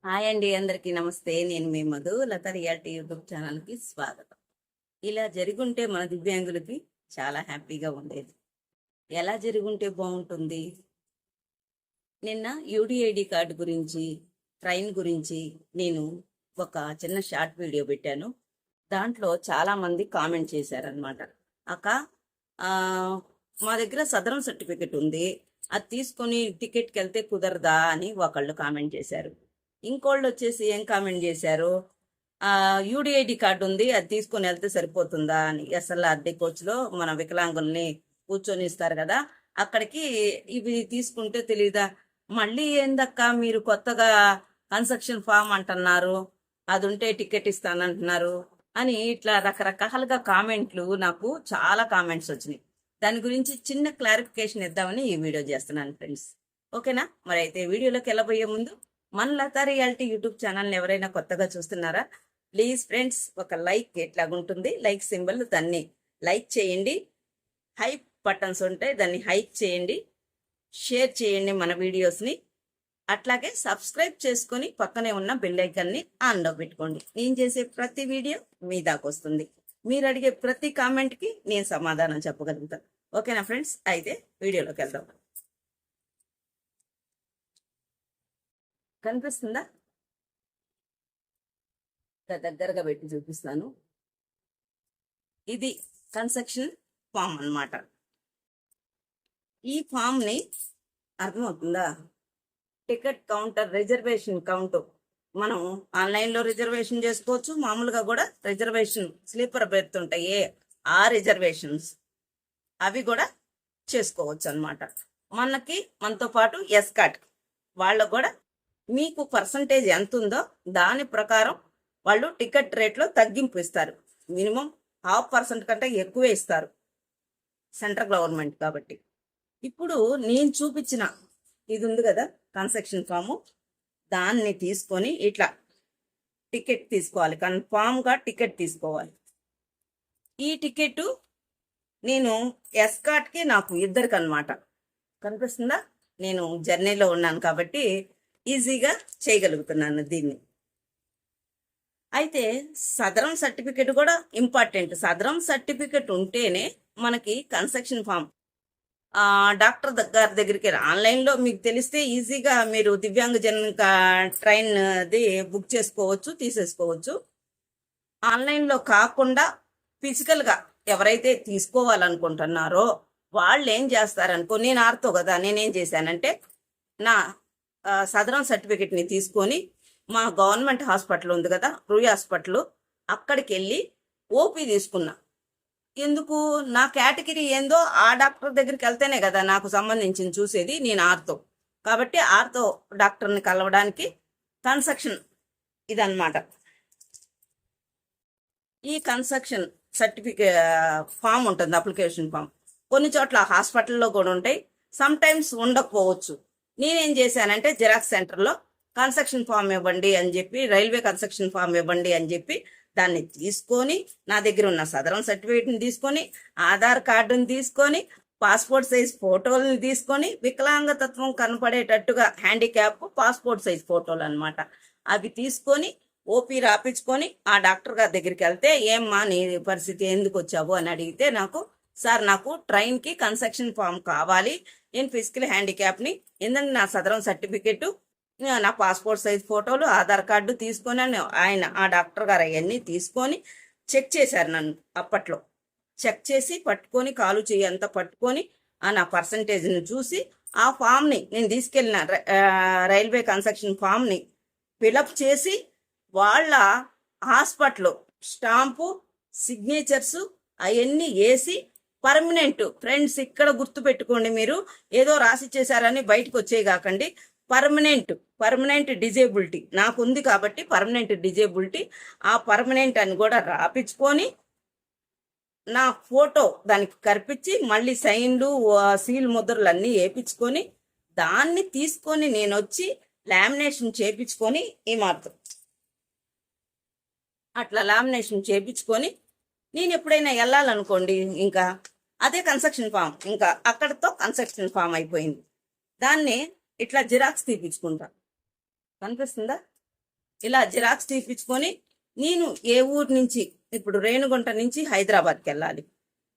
Hi అండి, అందరికీ నమస్తే. నేను మీ మధు. లత రియాలిటీ యూట్యూబ్ ఛానల్కి స్వాగతం. ఇలా జరుగుంటే మన దివ్యాంగులకి చాలా హ్యాపీగా ఉండేది. ఎలా జరుగుంటే బాగుంటుంది? నిన్న యూడిఐడి కార్డు గురించి, ట్రైన్ గురించి నేను ఒక చిన్న షార్ట్ వీడియో పెట్టాను. దాంట్లో చాలామంది కామెంట్ చేశారనమాట. అక్క, మా దగ్గర సదరం సర్టిఫికెట్ ఉంది, అది తీసుకొని టికెట్కి వెళ్తే కుదరదా అని ఒకళ్ళు కామెంట్ చేశారు. ఇంకోళ్ళు వచ్చేసి ఏం కామెంట్ చేశారు, యూడిఐడి కార్డు ఉంది, అది తీసుకొని వెళ్తే సరిపోతుందా అని. ఎస్ఎల్ఆర్డి కోచ్లో మన వికలాంగుల్ని కూర్చొని ఇస్తారు కదా, అక్కడికి ఇవి తీసుకుంటే తెలీదా? మళ్ళీ ఏందక్క మీరు కొత్తగా కన్స్ట్రక్షన్ ఫామ్ అంటున్నారు, అది ఉంటే టికెట్ ఇస్తానంటున్నారు అని ఇట్లా రకరకాలుగా కామెంట్లు, నాకు చాలా కామెంట్స్ వచ్చినాయి. దాని గురించి చిన్న క్లారిఫికేషన్ ఇద్దామని ఈ వీడియో చేస్తున్నాను ఫ్రెండ్స్. ఓకేనా? మరి అయితే వీడియోలోకి వెళ్ళబోయే ముందు మన లతా రియాలిటీ యూట్యూబ్ ఛానల్ని ఎవరైనా కొత్తగా చూస్తున్నారా? ప్లీజ్ ఫ్రెండ్స్, ఒక లైక్ ఎట్లాగుంటుంది, లైక్ సింబల్, దాన్ని లైక్ చేయండి. హైప్ బటన్స్ ఉంటాయి, దాన్ని హైప్ చేయండి. షేర్ చేయండి మన వీడియోస్ని. అట్లాగే సబ్స్క్రైబ్ చేసుకొని పక్కనే ఉన్న బెల్ ఐకాన్ని ఆన్లో పెట్టుకోండి. నేను చేసే ప్రతి వీడియో మీ దాకా వస్తుంది. మీరు అడిగే ప్రతి కామెంట్కి నేను సమాధానం చెప్పగలుగుతాను. ఓకేనా ఫ్రెండ్స్? అయితే వీడియోలోకి వెళ్దాం. కనిపిస్తుందా? దగ్గరగా పెట్టి చూపిస్తాను. ఇది కన్స్ట్రక్షన్ ఫామ్ అన్నమాట. ఈ ఫామ్ని అర్థమవుతుందా? Ticket counter, reservation count. మనం ఆన్లైన్లో రిజర్వేషన్ చేసుకోవచ్చు, మామూలుగా కూడా రిజర్వేషన్ స్లీపర్ బెర్త్ ఉంటాయి, ఆ రిజర్వేషన్స్ అవి కూడా చేసుకోవచ్చు అనమాట. మనతో పాటు ఎస్కాట్ వాళ్ళకు కూడా మీకు పర్సంటేజ్ ఎంత ఉందో దాని ప్రకారం వాళ్ళు టికెట్ రేట్లో తగ్గింపు ఇస్తారు. మినిమం 0.5% కంటే ఎక్కువే ఇస్తారు, సెంట్రల్ గవర్నమెంట్ కాబట్టి. ఇప్పుడు నేను చూపించిన ఇది ఉంది కదా కన్స్ట్రక్షన్ ఫాము, దాన్ని తీసుకొని ఇట్లా టికెట్ తీసుకోవాలి, కన్ఫామ్గా టికెట్ తీసుకోవాలి. ఈ టికెట్ నేను ఎస్కాట్కి నాకు ఇద్దరికి అనమాట. కనిపిస్తుందా? నేను జర్నీలో ఉన్నాను కాబట్టి ఈజీగా చేయగలుగుతున్నాను దీన్ని. అయితే సదరం సర్టిఫికెట్ కూడా ఇంపార్టెంట్. సదరం సర్టిఫికెట్ ఉంటేనే మనకి కన్స్ట్రక్షన్ ఫామ్ డాక్టర్ గారి దగ్గరికి ఆన్లైన్లో మీకు తెలిస్తే ఈజీగా మీరు దివ్యాంగజన్ ట్రైన్ అది బుక్ చేసుకోవచ్చు, తీసేసుకోవచ్చు. ఆన్లైన్లో కాకుండా ఫిజికల్గా ఎవరైతే తీసుకోవాలనుకుంటున్నారో వాళ్ళు ఏం చేస్తారనుకో, నేను ఆర్తో కదా, నేనేం చేశానంటే నా సదరం సర్టిఫికెట్ని తీసుకొని మా గవర్నమెంట్ హాస్పిటల్ ఉంది కదా, రూయ్ హాస్పిటల్, అక్కడికి వెళ్ళి ఓపీ తీసుకున్నా. ఎందుకు? నా కేటగిరీ ఏందో ఆ డాక్టర్ దగ్గరికి వెళ్తేనే కదా నాకు సంబంధించింది చూసేది. నేను ఆర్తో కాబట్టి ఆర్తో డాక్టర్ని కలవడానికి కన్స్ట్రక్షన్ ఇదన్నమాట. ఈ కన్స్ట్రక్షన్ సర్టిఫికేట్ ఫామ్ ఉంటుంది, అప్లికేషన్ ఫామ్. కొన్ని చోట్ల హాస్పిటల్లో కూడా ఉంటాయి, సమ్ టైమ్స్ ఉండకపోవచ్చు. నేనేం చేశానంటే జిరాక్స్ సెంటర్లో కన్స్ట్రక్షన్ ఫామ్ ఇవ్వండి అని చెప్పి, రైల్వే కన్స్ట్రక్షన్ ఫామ్ ఇవ్వండి అని చెప్పి దాన్ని తీసుకొని, నా దగ్గర ఉన్న సదరం సర్టిఫికేట్ని తీసుకొని, ఆధార్ కార్డుని తీసుకొని, పాస్పోర్ట్ సైజ్ ఫోటోలను తీసుకొని, వికలాంగతత్వం కనపడేటట్టుగా హ్యాండిక్యాప్ పాస్పోర్ట్ సైజ్ ఫోటోలు అనమాట, అవి తీసుకొని ఓపీ రాపించుకొని ఆ డాక్టర్ గారి దగ్గరికి వెళ్తే, ఏమ్మా నీ పరిస్థితి, ఎందుకు వచ్చావు అని అడిగితే, సార్ నాకు ట్రైన్కి కన్స్ట్రక్షన్ ఫామ్ కావాలి, నేను ఫిజికల్ హ్యాండిక్యాప్ని, ఎందుకంటే నా సదరం సర్టిఫికెట్, నా పాస్పోర్ట్ సైజ్ ఫోటోలు, ఆధార్ కార్డు తీసుకొని ఆయన ఆ డాక్టర్ గారు అవన్నీ తీసుకొని చెక్ చేశారు నన్ను. అప్పట్లో చెక్ చేసి పట్టుకొని, కాలు చెయ్యి అంతా పట్టుకొని నా పర్సంటేజ్ని చూసి ఆ ఫామ్ని నేను తీసుకెళ్ళిన రైల్వే కన్స్ట్రక్షన్ ఫామ్ని ఫిలప్ చేసి వాళ్ళ హాస్పిటల్ స్టాంపు, సిగ్నేచర్స్ అవన్నీ వేసి పర్మనెంట్. ఫ్రెండ్స్, ఇక్కడ గుర్తుపెట్టుకోండి, మీరు ఏదో రాసి చేశారని బయటకు వచ్చేవి కాకండి. పర్మనెంట్ డిజేబిలిటీ నాకు ఉంది కాబట్టి పర్మనెంట్ డిజేబిలిటీ, ఆ పర్మనెంట్ అని కూడా రాపించుకొని నా ఫోటో దానికి కనిపించి, మళ్ళీ సైన్లు, సీల్ ముద్రలు అన్నీ వేయించుకొని దాన్ని తీసుకొని నేను వచ్చి లామినేషన్ చేయించుకొని, ఈ మాత్రం అట్లా లామినేషన్ చేయించుకొని నేను ఎప్పుడైనా వెళ్ళాలనుకోండి, ఇంకా అదే కన్స్ట్రక్షన్ ఫామ్, ఇంకా అక్కడతో కన్స్ట్రక్షన్ ఫామ్ అయిపోయింది. దాన్ని ఇట్లా జిరాక్స్ తీపించుకుంటా. కనిపిస్తుందా? ఇలా జిరాక్స్ తీపించుకొని నేను ఏ ఊరు నుంచి, ఇప్పుడు రేణుగుంట నుంచి హైదరాబాద్కి వెళ్ళాలి,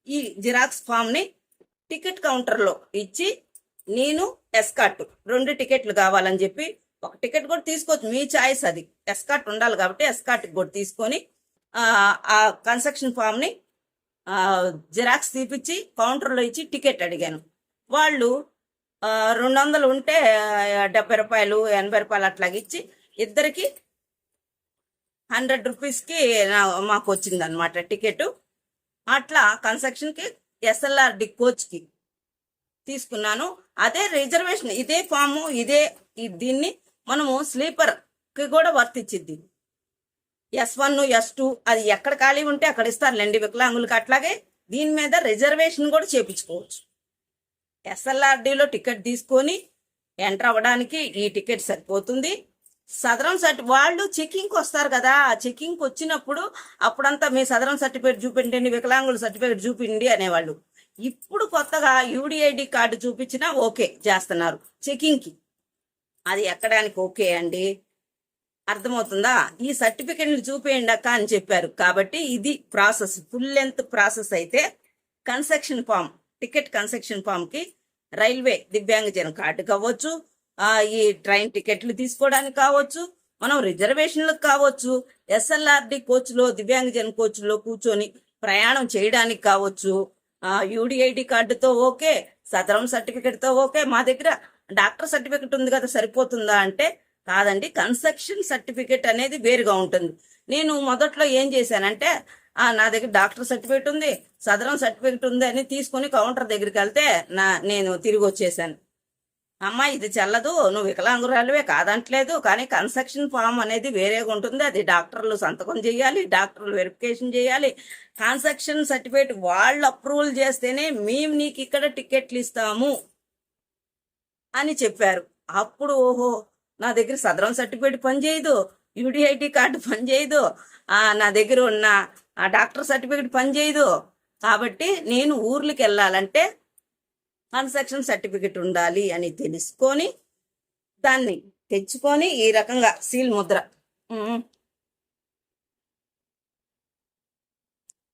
ఈ జిరాక్స్ ఫామ్ని టికెట్ కౌంటర్లో ఇచ్చి నేను ఎస్కార్ట్ 2 టికెట్లు కావాలని చెప్పి, ఒక టికెట్ కూడా తీసుకోవచ్చు, మీ చాయిస్, అది ఎస్కార్ట్ ఉండాలి కాబట్టి ఎస్కార్ట్ కూడా తీసుకొని ఆ కన్స్ట్రక్షన్ ఫామ్ని జిరాక్స్ తీపిచ్చి కౌంటర్లో ఇచ్చి టికెట్ అడిగాను. వాళ్ళు 200 ఉంటే 70 రూపాయలు 80 రూపాయలు అట్లాగే ఇచ్చి ఇద్దరికి 100 రూపీస్కి మాకు వచ్చింది అనమాట టికెట్. అట్లా కన్స్ట్రక్షన్కి ఎస్ఎల్ఆర్డి కోచ్కి తీసుకున్నాను. అదే రిజర్వేషన్, ఇదే ఫాము, దీన్ని మనము స్లీపర్కి కూడా వర్తించిద్ది. S1 S2 అది ఎక్కడ ఖాళీ ఉంటే అక్కడ ఇస్తారులేండి వికలాంగులకి. అట్లాగే దీని మీద రిజర్వేషన్ కూడా చేపించుకోవచ్చు. ఎస్ఎల్ఆర్డిలో టికెట్ తీసుకొని ఎంటర్ అవ్వడానికి ఈ టికెట్ సరిపోతుంది. సదరం వాళ్ళు చెకింగ్కి వస్తారు కదా, చెకింగ్కి వచ్చినప్పుడు అప్పుడంతా మీ సదరం సర్టిఫికేట్ చూపించండి, వికలాంగుల సర్టిఫికేట్ చూపించండి అనేవాళ్ళు. ఇప్పుడు కొత్తగా యూడిఐడి కార్డు చూపించినా ఓకే చేస్తున్నారు చెకింగ్కి. అది ఎక్కడానికి ఓకే అండి, అర్థమవుతుందా? ఈ సర్టిఫికెట్ని చూపేయండి అక్క అని చెప్పారు. కాబట్టి ఇది ప్రాసెస్, ఫుల్ లెంత్ ప్రాసెస్. అయితే కన్స్ట్రక్షన్ ఫామ్, టికెట్ కన్స్ట్రక్షన్ ఫామ్కి రైల్వే దివ్యాంగజన కార్డు కావచ్చు, ఈ ట్రైన్ టికెట్లు తీసుకోవడానికి కావచ్చు, మనం రిజర్వేషన్లకు కావచ్చు, ఎస్ఎల్ఆర్డి కోచ్లో దివ్యాంగజన కోచ్లో కూర్చొని ప్రయాణం చేయడానికి కావచ్చు, యూడిఐడి కార్డుతో ఓకే, సదరం సర్టిఫికెట్తో ఓకే. మా దగ్గర డాక్టర్ సర్టిఫికెట్ ఉంది కదా సరిపోతుందా అంటే కాదండి, కన్స్ట్రక్షన్ సర్టిఫికెట్ అనేది వేరుగా ఉంటుంది. నేను మొదట్లో ఏం చేశానంటే నా దగ్గర డాక్టర్ సర్టిఫికెట్ ఉంది, సదరం సర్టిఫికెట్ ఉంది అని తీసుకుని కౌంటర్ దగ్గరికి వెళ్తే నేను తిరిగి వచ్చేసాను. అమ్మ ఇది చెల్లదు, నువ్వు వికలాంగురాలువే కాదంటలేదు, కానీ కన్స్ట్రక్షన్ ఫామ్ అనేది వేరేగా ఉంటుంది, అది డాక్టర్లు సంతకం చేయాలి, డాక్టర్లు వెరిఫికేషన్ చేయాలి, కన్స్ట్రక్షన్ సర్టిఫికేట్ వాళ్ళు అప్రూవల్ చేస్తేనే మేము నీకు ఇక్కడ టికెట్లు ఇస్తాము అని చెప్పారు. అప్పుడు ఓహో, నా దగ్గర సదరం సర్టిఫికేట్ పనిచేయదు, యూడిఐటి కార్డు పనిచేయదు, నా దగ్గర ఉన్న డాక్టర్ సర్టిఫికేట్ పనిచేయదు. కాబట్టి నేను ఊర్లకి వెళ్ళాలంటే కన్స్ట్రక్షన్ సర్టిఫికెట్ ఉండాలి అని తెలుసుకొని దాన్ని తెచ్చుకొని ఈ రకంగా సీల్ ముద్ర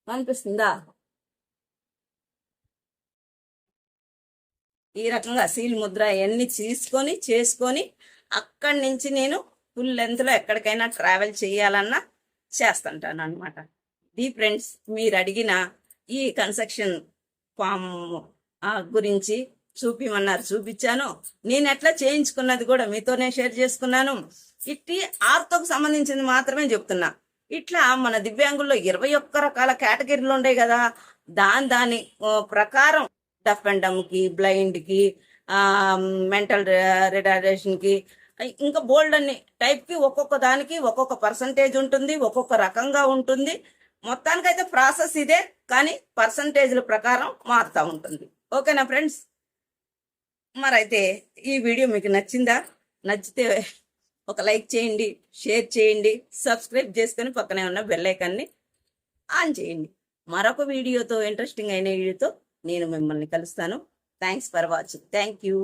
కనిపిస్తుందా, ఈ రకంగా సీల్ ముద్ర అవన్నీ చేసుకొని అక్కడి నుంచి నేను ఫుల్ లెంత్లో ఎక్కడికైనా ట్రావెల్ చేయాలన్నా చేస్తుంటాను అనమాట. ఇది ఫ్రెండ్స్ మీరు అడిగిన ఈ కన్స్ట్రక్షన్ ఫామ్ గురించి చూపిమన్నారు, చూపించాను. నేను ఎట్లా చేయించుకున్నది కూడా మీతోనే షేర్ చేసుకున్నాను. ఇట్టి ఆర్తోకు సంబంధించింది మాత్రమే చెప్తున్నా. ఇట్లా మన దివ్యాంగుల్లో 21 రకాల కేటగిరీలు ఉన్నాయి కదా, దాని ప్రకారం డఫ్ అండ్ డమ్కి, బ్లైండ్కి, మెంటల్ రిటార్డేషన్కి, ఇంకా బోల్డ్ అన్ని టైప్కి ఒక్కొక్క దానికి ఒక్కొక్క పర్సంటేజ్ ఉంటుంది, ఒక్కొక్క రకంగా ఉంటుంది. మొత్తానికైతే ప్రాసెస్ ఇదే, కానీ పర్సంటేజ్ల ప్రకారం మారుతూ ఉంటుంది. ఓకేనా ఫ్రెండ్స్? మరైతే ఈ వీడియో మీకు నచ్చిందా? నచ్చితే ఒక లైక్ చేయండి, షేర్ చేయండి, సబ్స్క్రైబ్ చేసుకొని పక్కనే ఉన్న బెల్ ఐకాన్ని ఆన్ చేయండి. మరొక వీడియోతో, ఇంట్రెస్టింగ్ అయిన వీడియోతో నేను మిమ్మల్ని కలుస్తాను. Thanks for watching. Thank you.